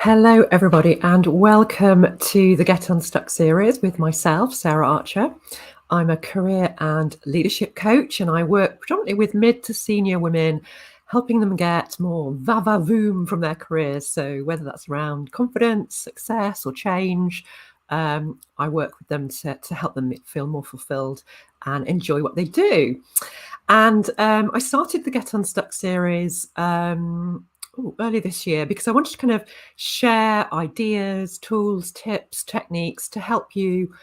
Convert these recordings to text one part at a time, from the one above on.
Hello, everybody, and welcome to the Get Unstuck series with myself, Sarah Archer. I'm a career and leadership coach, and I work predominantly with mid to senior women, helping them get more va-va-voom from their careers. So whether that's around confidence, success, or change, I work with them to help them feel more fulfilled and enjoy what they do. And I started the Get Unstuck series early this year because I wanted to kind of share ideas, tools, tips, techniques to help you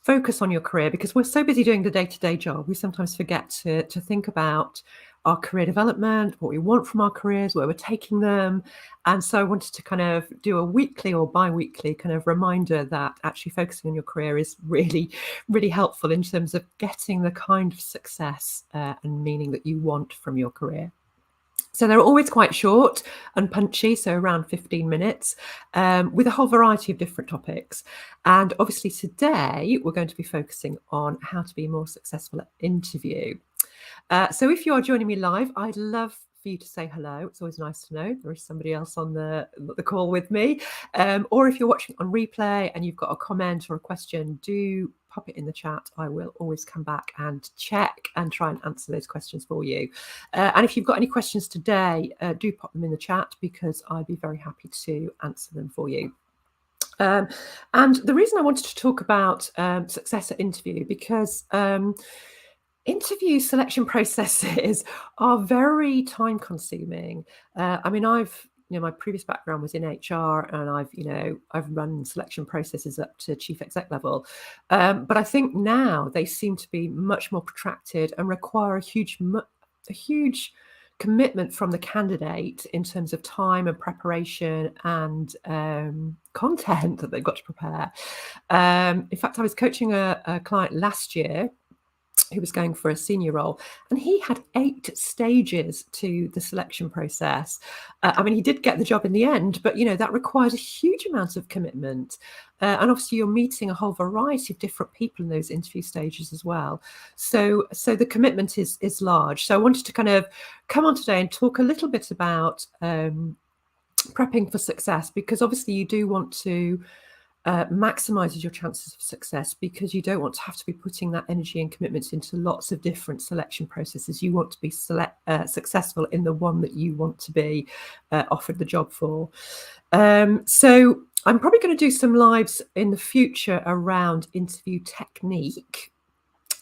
focus on your career, because we're so busy doing the day-to-day job, we sometimes forget to think about our career development, what we want from our careers, where we're taking them. And so I wanted to kind of do a weekly or bi-weekly kind of reminder that actually focusing on your career is really, really helpful in terms of getting the kind of success and meaning that you want from your career. So they're always quite short and punchy, so around 15 minutes, with a whole variety of different topics. And obviously today we're going to be focusing on how to be more successful at interview. So if you are joining me live, I'd love for you to say hello. It's always nice to know there is somebody else on the call with me. Or if you're watching on replay and you've got a comment or a question, do pop it in the chat. I will always come back and check and try and answer those questions for you. And if you've got any questions today, do pop them in the chat, because I'd be very happy to answer them for you. And the reason I wanted to talk about success at interview, because interview selection processes are very time consuming. I mean, my previous background was in HR, and I've run selection processes up to chief exec level. But I think now they seem to be much more protracted and require a huge commitment from the candidate in terms of time and preparation and content that they've got to prepare. In fact, I was coaching a client last year who was going for a senior role, and he had 8 stages to the selection process. I mean, he did get the job in the end, but that requires a huge amount of commitment. And obviously you're meeting a whole variety of different people in those interview stages as well. So the commitment is large. So I wanted to kind of come on today and talk a little bit about prepping for success, because obviously you do want to maximizes your chances of success, because you don't want to have to be putting that energy and commitment into lots of different selection processes. You want to be successful in the one that you want to be offered the job for. So I'm probably going to do some lives in the future around interview technique.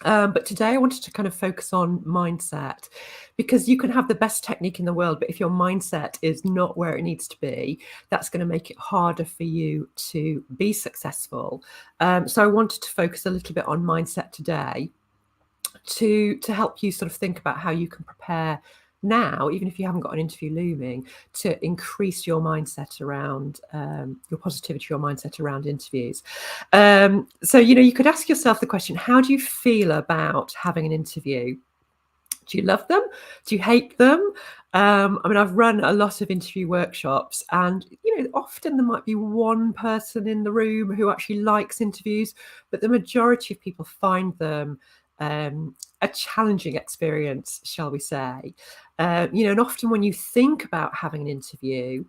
But today I wanted to kind of focus on mindset, because you can have the best technique in the world, but if your mindset is not where it needs to be, that's going to make it harder for you to be successful. So I wanted to focus a little bit on mindset today to help you sort of think about how you can prepare now, even if you haven't got an interview looming, to increase your mindset around your positivity, your mindset around interviews. So you could ask yourself the question, how do you feel about having an interview? Do you love them? Do you hate them? I mean, I've run a lot of interview workshops, and often there might be one person in the room who actually likes interviews, but the majority of people find them a challenging experience, shall we say. And often when you think about having an interview,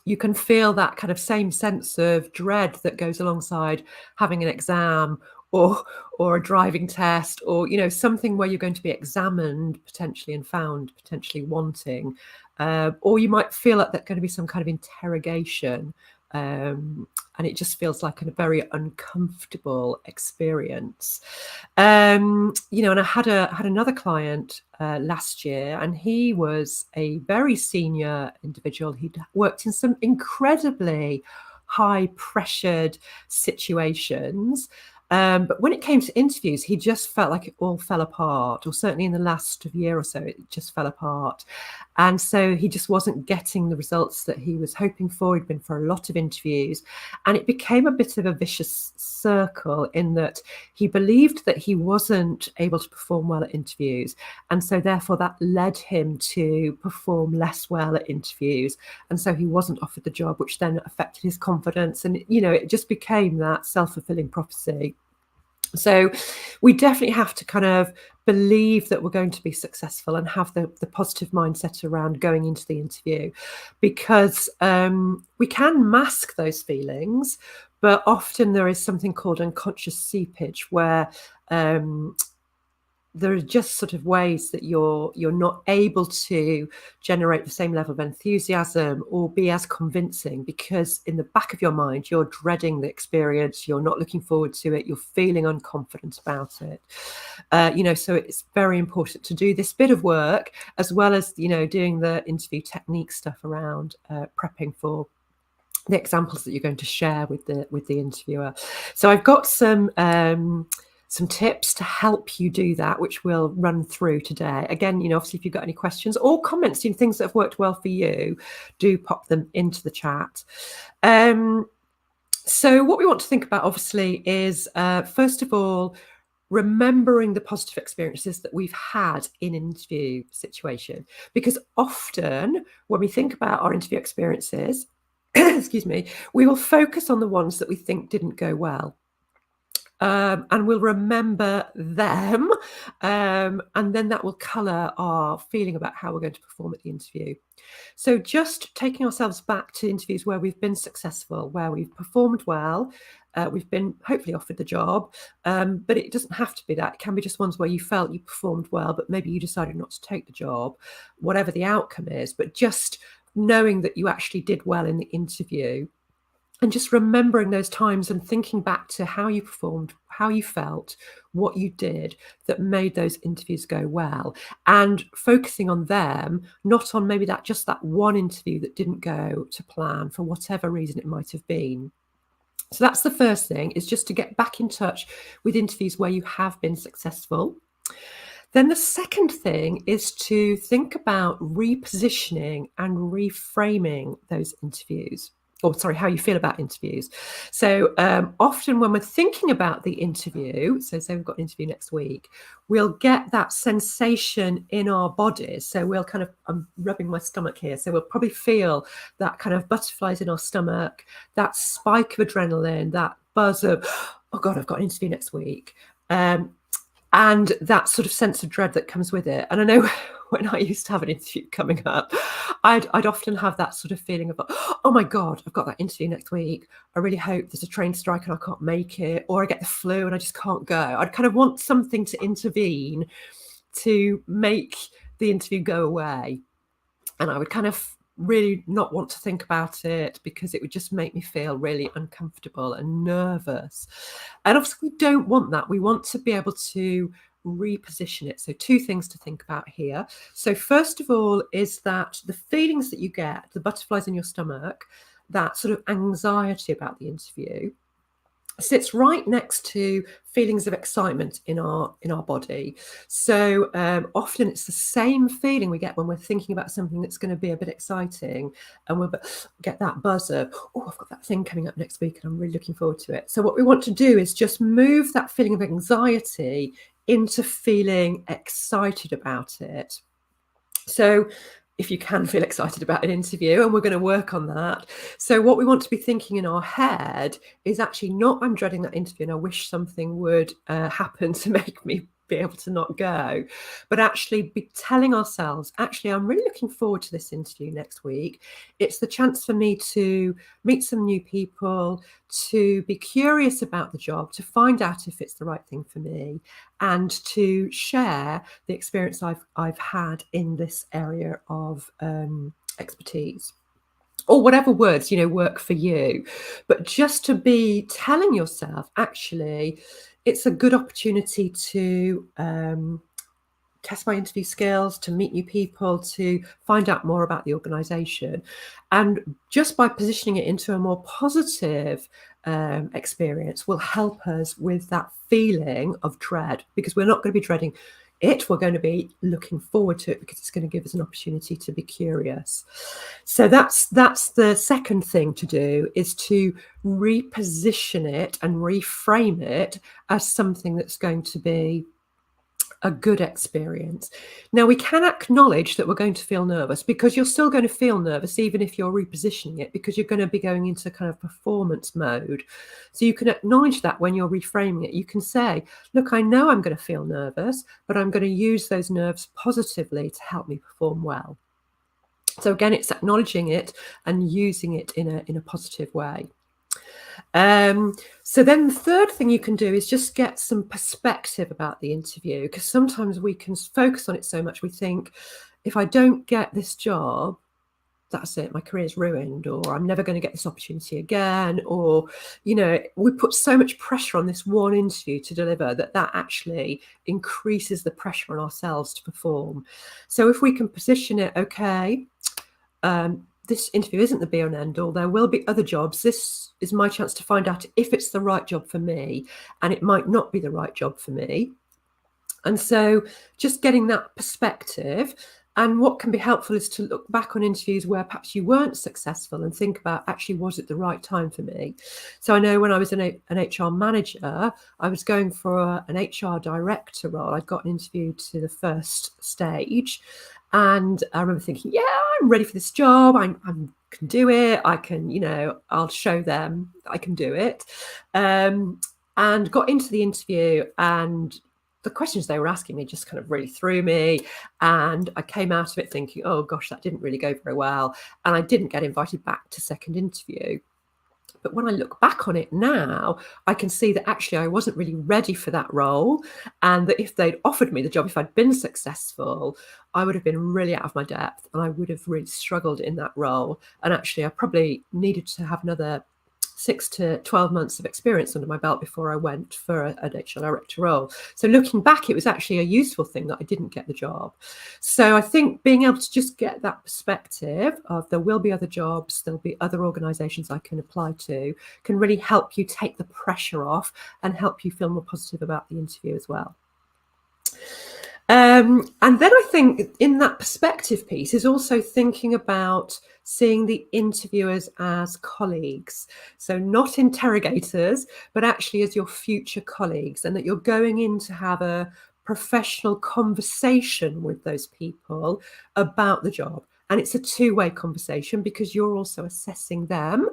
you can feel that kind of same sense of dread that goes alongside having an exam or a driving test, or something where you're going to be examined potentially and found potentially wanting, or you might feel like there's going to be some kind of interrogation, and it just feels like a very uncomfortable experience. And I had another client last year, and he was a very senior individual. He'd worked in some incredibly high pressured situations. But when it came to interviews, he just felt like it all fell apart, or certainly in the last year or so, it just fell apart. And so he just wasn't getting the results that he was hoping for. He'd been for a lot of interviews, and it became a bit of a vicious circle, in that he believed that he wasn't able to perform well at interviews. And so therefore that led him to perform less well at interviews. And so he wasn't offered the job, which then affected his confidence. And, it just became that self-fulfilling prophecy. So we definitely have to kind of believe that we're going to be successful and have the positive mindset around going into the interview, because we can mask those feelings, but often there is something called unconscious seepage, where there are just sort of ways that you're not able to generate the same level of enthusiasm or be as convincing, because in the back of your mind you're dreading the experience, you're not looking forward to it, you're feeling unconfident about it. So it's very important to do this bit of work, as well as doing the interview technique stuff around prepping for the examples that you're going to share with the interviewer. So I've got some tips to help you do that, which we'll run through today. Again, obviously, if you've got any questions or comments, things that have worked well for you, do pop them into the chat. So what we want to think about, obviously, is first of all, remembering the positive experiences that we've had in an interview situation. Because often when we think about our interview experiences, excuse me, we will focus on the ones that we think didn't go well. And we'll remember them, and then that will colour our feeling about how we're going to perform at the interview. So just taking ourselves back to interviews where we've been successful, where we've performed well, we've been hopefully offered the job, but it doesn't have to be that. It can be just ones where you felt you performed well, but maybe you decided not to take the job, whatever the outcome is. But just knowing that you actually did well in the interview, and just remembering those times and thinking back to how you performed, how you felt, what you did that made those interviews go well, and focusing on them, not on maybe just that one interview that didn't go to plan for whatever reason it might have been. So that's the first thing, is just to get back in touch with interviews where you have been successful. Then the second thing is to think about repositioning and reframing those interviews. How you feel about interviews. So often when we're thinking about the interview, so say we've got an interview next week, we'll get that sensation in our bodies. So we'll I'm rubbing my stomach here. So we'll probably feel that kind of butterflies in our stomach, that spike of adrenaline, that buzz of, oh God, I've got an interview next week. And that sort of sense of dread that comes with it. And I know when I used to have an interview coming up, I'd often have that sort of feeling of, oh my God, I've got that interview next week. I really hope there's a train strike and I can't make it, or I get the flu and I just can't go. I'd kind of want something to intervene to make the interview go away. And I would kind of really not want to think about it, because it would just make me feel really uncomfortable and nervous. And obviously we don't want that. We want to be able to reposition it. So two things to think about here. So first of all is that the feelings that you get, the butterflies in your stomach, that sort of anxiety about the interview, sits right next to feelings of excitement in our body. So often it's the same feeling we get when we're thinking about something that's going to be a bit exciting, and we'll get that buzz of, oh, I've got that thing coming up next week and I'm really looking forward to it. So what we want to do is just move that feeling of anxiety into feeling excited about it. So if you can feel excited about an interview, and we're going to work on that. So what we want to be thinking in our head is actually not, I'm dreading that interview and I wish something would happen to make me be able to not go, but actually be telling ourselves, actually, I'm really looking forward to this interview next week. It's the chance for me to meet some new people, to be curious about the job, to find out if it's the right thing for me, and to share the experience I've had in this area of expertise, or whatever words work for you. But just to be telling yourself, actually, it's a good opportunity to test my interview skills, to meet new people, to find out more about the organisation. And just by positioning it into a more positive experience will help us with that feeling of dread, because we're not going to be dreading it. We're going to be looking forward to it, because it's going to give us an opportunity to be curious. So that's the second thing to do, is to reposition it and reframe it as something that's going to be a good experience. Now, we can acknowledge that we're going to feel nervous, because you're still going to feel nervous even if you're repositioning it, because you're going to be going into kind of performance mode. So you can acknowledge that when you're reframing it. You can say, look, I know I'm going to feel nervous, but I'm going to use those nerves positively to help me perform well. So again, it's acknowledging it and using it in a positive way. So then the third thing you can do is just get some perspective about the interview, because sometimes we can focus on it so much we think, if I don't get this job, that's it, my career's ruined, or I'm never going to get this opportunity again, or, you know, we put so much pressure on this one interview to deliver that actually increases the pressure on ourselves to perform. So if we can position it, okay, this interview isn't the be all and end all. There will be other jobs. This is my chance to find out if it's the right job for me, and it might not be the right job for me. And so just getting that perspective. And what can be helpful is to look back on interviews where perhaps you weren't successful and think about, actually, was it the right time for me? So I know when I was an HR manager, I was going for an HR director role. I'd got an interview to the first stage. And I remember thinking, yeah, I'm ready for this job. I can do it. I can, you know, I'll show them that I can do it. And got into the interview, and the questions they were asking me just kind of really threw me. And I came out of it thinking, oh gosh, that didn't really go very well. And I didn't get invited back to second interview. But when I look back on it now, I can see that actually I wasn't really ready for that role, and that if they'd offered me the job, if I'd been successful, I would have been really out of my depth, and I would have really struggled in that role. And actually, I probably needed to have another 6 to 12 months of experience under my belt before I went for an HR director role. So looking back, it was actually a useful thing that I didn't get the job. So I think being able to just get that perspective of there will be other jobs, there'll be other organisations I can apply to, can really help you take the pressure off and help you feel more positive about the interview as well. And then I think in that perspective piece is also thinking about seeing the interviewers as colleagues. So not interrogators, but actually as your future colleagues, and that you're going in to have a professional conversation with those people about the job. And it's a two-way conversation, because you're also assessing them.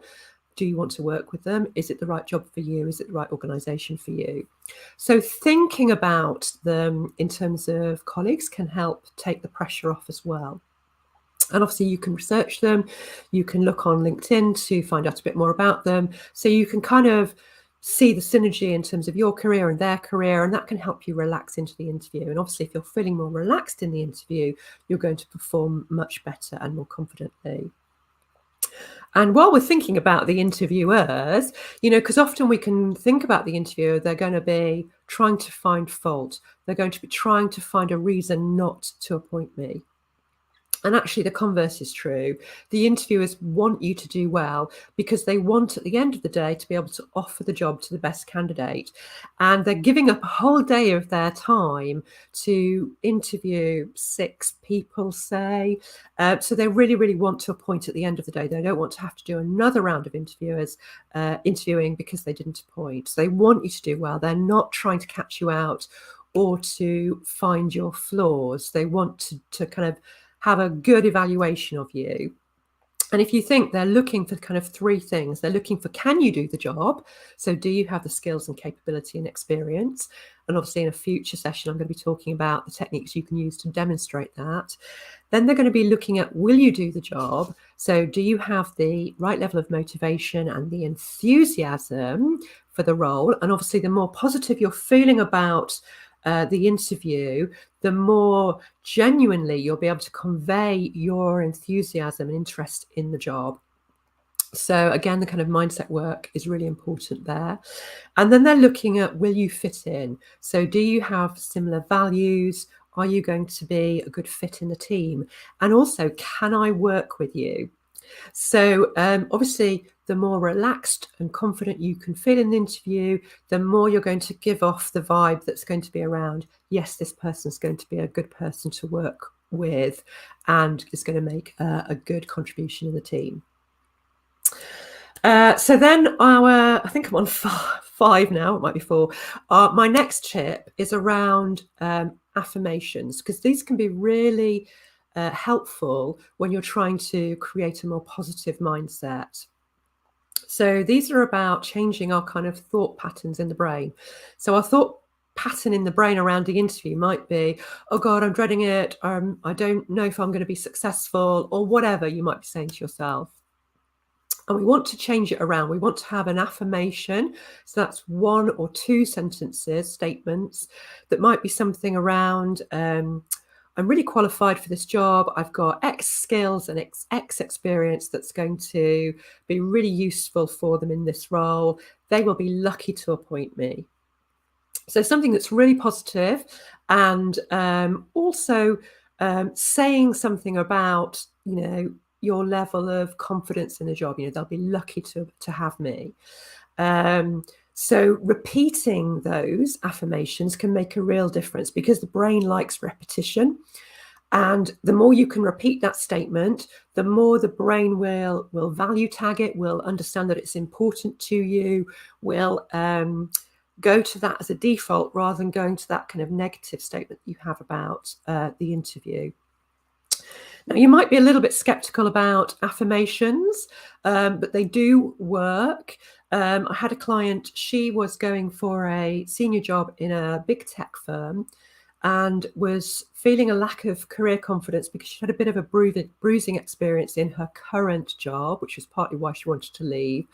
Do you want to work with them? Is it the right job for you? Is it the right organisation for you? So thinking about them in terms of colleagues can help take the pressure off as well. And obviously you can research them. You can look on LinkedIn to find out a bit more about them. So you can kind of see the synergy in terms of your career and their career, and that can help you relax into the interview. And obviously if you're feeling more relaxed in the interview, you're going to perform much better and more confidently. And while we're thinking about the interviewers, you know, because often we can think about the interviewer, they're going to be trying to find fault. They're going to be trying to find a reason not to appoint me. And actually, the converse is true. The interviewers want you to do well, because they want, at the end of the day, to be able to offer the job to the best candidate. And they're giving up a whole day of their time to interview 6 people, say. So they really, really want to appoint at the end of the day. They don't want to have to do another round of interviewing because they didn't appoint. So they want you to do well. They're not trying to catch you out or to find your flaws. They want to kind of have a good evaluation of you. And if you think, they're looking for kind of 3 things. They're looking for, can you do the job? So do you have the skills and capability and experience? And obviously in a future session, I'm going to be talking about the techniques you can use to demonstrate that. Then they're going to be looking at, will you do the job? So do you have the right level of motivation and the enthusiasm for the role? And obviously the more positive you're feeling about the interview, the more genuinely you'll be able to convey your enthusiasm and interest in the job. So again, the kind of mindset work is really important there. And then they're looking at, will you fit in? So do you have similar values? Are you going to be a good fit in the team? And also, can I work with you? So obviously, the more relaxed and confident you can feel in the interview, the more you're going to give off the vibe that's going to be around, yes, this person's going to be a good person to work with and is going to make a good contribution in the team. So then I think I'm on 5 now, it might be 4. My next tip is around affirmations, because these can be really helpful when you're trying to create a more positive mindset. So these are about changing our kind of thought patterns in the brain. So our thought pattern in the brain around the interview might be, oh God, I'm dreading it. I don't know if I'm going to be successful, or whatever you might be saying to yourself. And we want to change it around. We want to have an affirmation. So that's 1 or 2 sentences, statements that might be something around, I'm really qualified for this job. I've got X skills and X experience that's going to be really useful for them in this role. They will be lucky to appoint me. So something that's really positive, and also saying something about, your level of confidence in the job. They'll be lucky to have me. So repeating those affirmations can make a real difference, because the brain likes repetition. And the more you can repeat that statement, the more the brain will value tag it, will understand that it's important to you, will go to that as a default rather than going to that kind of negative statement you have about the interview. Now, you might be a little bit skeptical about affirmations, but they do work. I had a client, she was going for a senior job in a big tech firm and was feeling a lack of career confidence because she had a bit of a bruising experience in her current job, which was partly why she wanted to leave.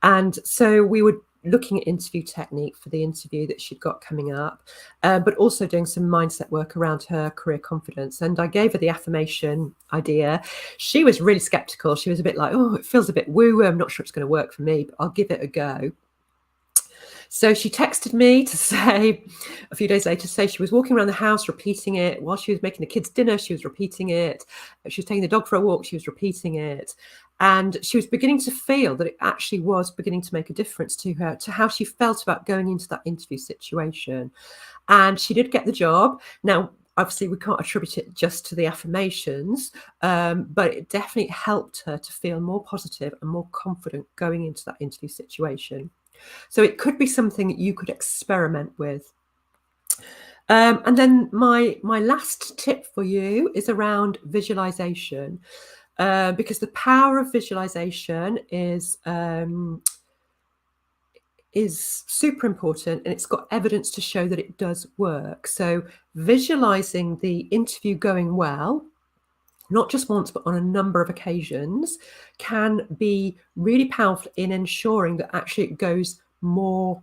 And so we were looking at interview technique for the interview that she'd got coming up, but also doing some mindset work around her career confidence. And I gave her the affirmation idea. She was really skeptical. She was a bit like, oh, it feels a bit woo-woo. I'm not sure it's going to work for me, but I'll give it a go. So she texted me to say, a few days later, to say she was walking around the house repeating it. While she was making the kids dinner, she was repeating it. She was taking the dog for a walk, she was repeating it. And she was beginning to feel that it actually was beginning to make a difference to her, to how she felt about going into that interview situation. And she did get the job. Now, obviously, we can't attribute it just to the affirmations, but it definitely helped her to feel more positive and more confident going into that interview situation. So it could be something that you could experiment with. And then my last tip for you is around visualization, because the power of visualization is super important, and it's got evidence to show that it does work. So visualizing the interview going well, not just once, but on a number of occasions, can be really powerful in ensuring that actually it goes more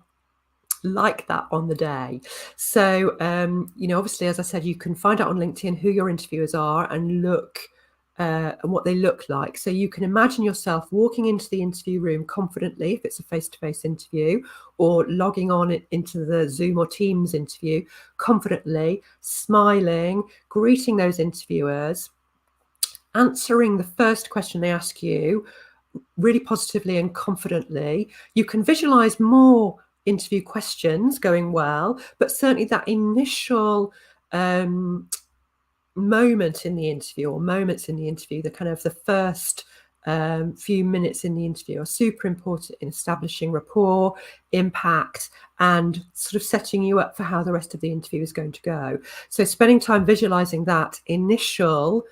like that on the day. So, obviously, as I said, you can find out on LinkedIn who your interviewers are and look and what they look like. So you can imagine yourself walking into the interview room confidently, if it's a face-to-face interview, or logging on into the Zoom or Teams interview confidently, smiling, greeting those interviewers, answering the first question they ask you really positively and confidently. You can visualize more interview questions going well, but certainly that initial moment in the interview, or moments in the interview, the kind of the first few minutes in the interview, are super important in establishing rapport, impact, and sort of setting you up for how the rest of the interview is going to go. So spending time visualizing that initial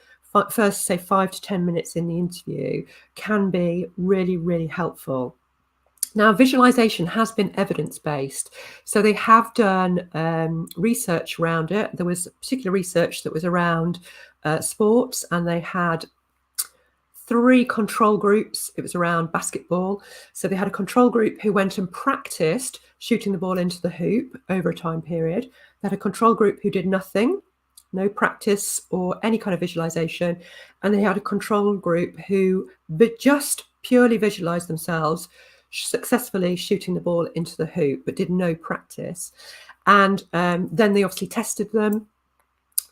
first, say, 5 to 10 minutes in the interview can be really, really helpful. Now, visualization has been evidence-based. So they have done research around it. There was particular research that was around sports, and they had 3 control groups. It was around basketball. So they had a control group who went and practiced shooting the ball into the hoop over a time period. They had a control group who did nothing, no practice or any kind of visualization. And they had a control group who just purely visualized themselves successfully shooting the ball into the hoop, but did no practice. And then they obviously tested them.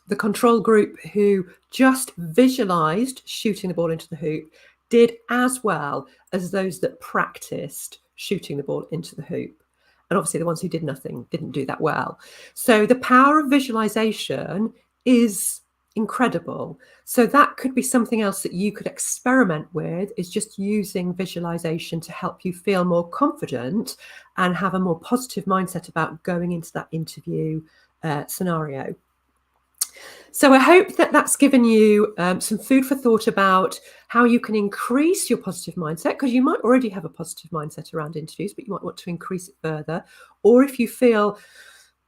The control group who just visualized shooting the ball into the hoop did as well as those that practiced shooting the ball into the hoop. And obviously the ones who did nothing didn't do that well. So the power of visualization is incredible. So that could be something else that you could experiment with, is just using visualization to help you feel more confident and have a more positive mindset about going into that interview scenario. So I hope that that's given you some food for thought about how you can increase your positive mindset, because you might already have a positive mindset around interviews, but you might want to increase it further. Or if you feel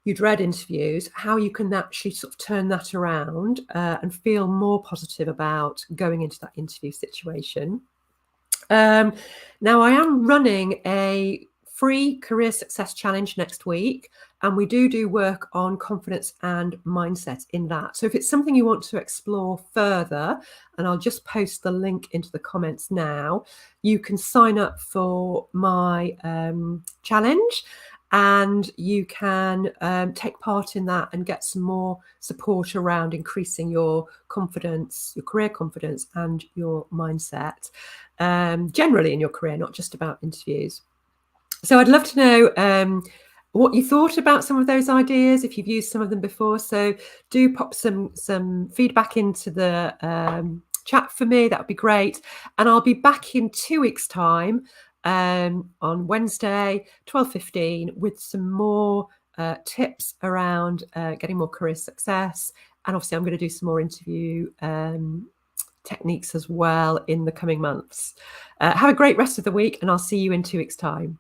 you dread interviews, how you can actually sort of turn that around and feel more positive about going into that interview situation. Now, I am running a free career success challenge next week, and we do work on confidence and mindset in that. So if it's something you want to explore further, and I'll just post the link into the comments now, you can sign up for my challenge, and you can take part in that and get some more support around increasing your confidence, your career confidence, and your mindset generally in your career, not just about interviews. So I'd love to know what you thought about some of those ideas, if you've used some of them before. So do pop some feedback into the chat for me. That would be great. And I'll be back in 2 weeks' time on Wednesday, 12:15, with some more tips around getting more career success. And obviously I'm going to do some more interview techniques as well in the coming months. Have a great rest of the week, and I'll see you in 2 weeks' time.